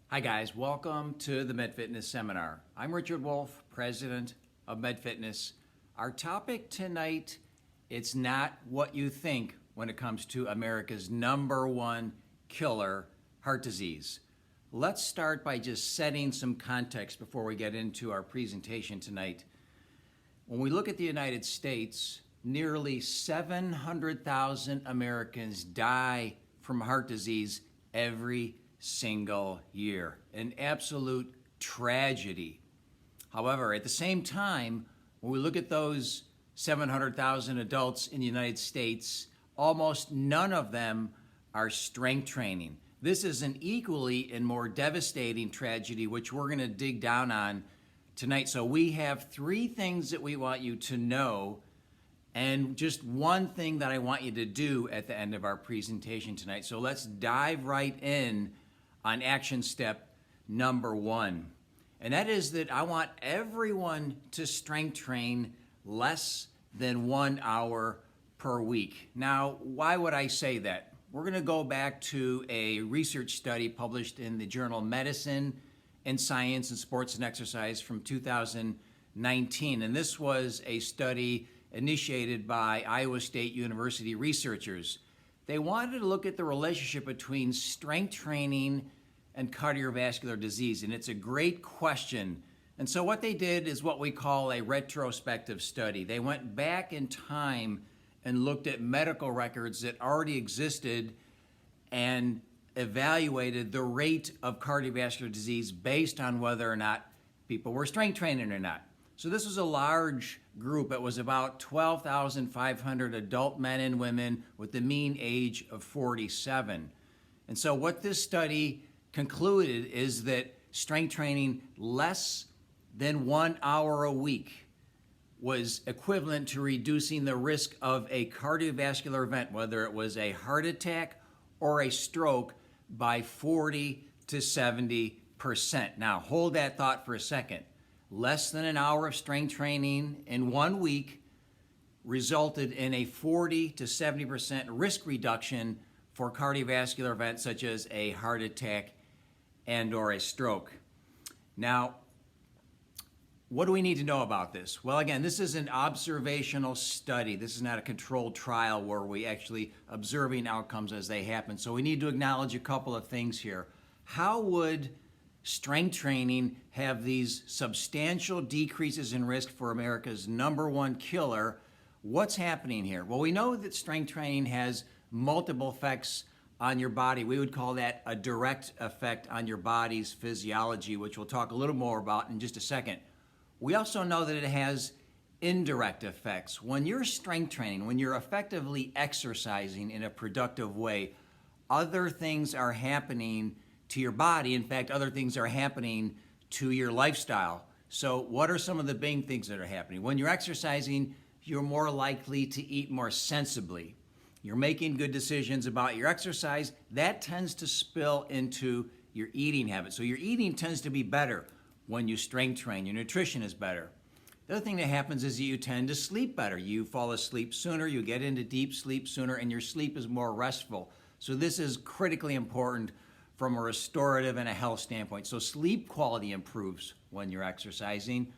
Hi guys, welcome to the MedFitness Seminar. I'm Richard Wolf, President of MedFitness. Our topic tonight, it's not what you think when it comes to America's #1 killer, heart disease. Let's start by just setting some context before we get into our presentation tonight. When we look at the United States, nearly 700,000 Americans die from heart disease every single year. An absolute tragedy. However, at the same time, when we look at those 700,000 adults in the United States, almost none of them are strength training. This is an equally and more devastating tragedy, which we're going to dig down on tonight. So we have 3 things that we want you to know, and just one thing that I want you to do at the end of our presentation tonight. So let's dive right in on action step number 1. And that is that I want everyone to strength train less than 1 hour per week. Now, why would I say that? We're going to go back to a research study published in the journal Medicine and Science and Sports and Exercise from 2019. And this was a study initiated by Iowa State University researchers. They wanted to look at the relationship between strength training and cardiovascular disease, and it's a great question. And so what they did is what we call a retrospective study. They went back in time and looked at medical records that already existed and evaluated the rate of cardiovascular disease based on whether or not people were strength training or not. So this was a large group. It was about 12,500 adult men and women with the mean age of 47. And so what this study concluded is that strength training less than 1 hour a week was equivalent to reducing the risk of a cardiovascular event, whether it was a heart attack or a stroke, by 40 to 70%. Now, hold that thought for a second. Less than an hour of strength training in 1 week resulted in a 40 to 70% risk reduction for cardiovascular events such as a heart attack and or a stroke. Now, what do we need to know about this? Well, again, this is an observational study. This is not a controlled trial where we actually observing outcomes as they happen. So we need to acknowledge a couple of things here. How would strength training have these substantial decreases in risk for America's #1 killer? What's happening here? Well, we know that strength training has multiple effects on your body. We would call that a direct effect on your body's physiology, which we'll talk a little more about in just a second. We also know that it has indirect effects. When you're strength training, when you're effectively exercising in a productive way, other things are happening to your body. In fact, other things are happening to your lifestyle. So what are some of the big things that are happening? When you're exercising, you're more likely to eat more sensibly. You're making good decisions about your exercise. That tends to spill into your eating habits. So your eating tends to be better when you strength train. Your nutrition is better. The other thing that happens is that you tend to sleep better. You fall asleep sooner, you get into deep sleep sooner, and your sleep is more restful. So this is critically important from a restorative and a health standpoint. So sleep quality improves when you're exercising.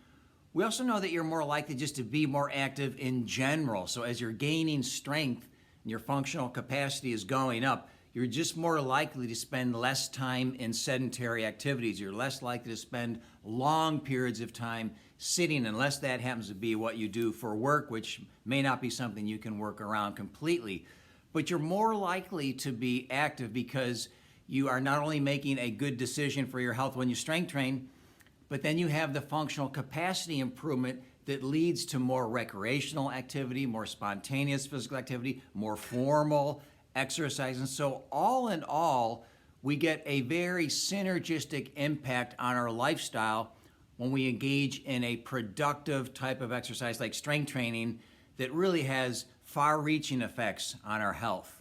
We also know that you're more likely just to be more active in general. So as you're gaining strength, your functional capacity is going up, you're just more likely to spend less time in sedentary activities. You're less likely to spend long periods of time sitting, unless that happens to be what you do for work, which may not be something you can work around completely. But you're more likely to be active because you are not only making a good decision for your health when you strength train, but then you have the functional capacity improvement that leads to more recreational activity, more spontaneous physical activity, more formal exercise. And so all in all, we get a very synergistic impact on our lifestyle when we engage in a productive type of exercise like strength training that really has far-reaching effects on our health.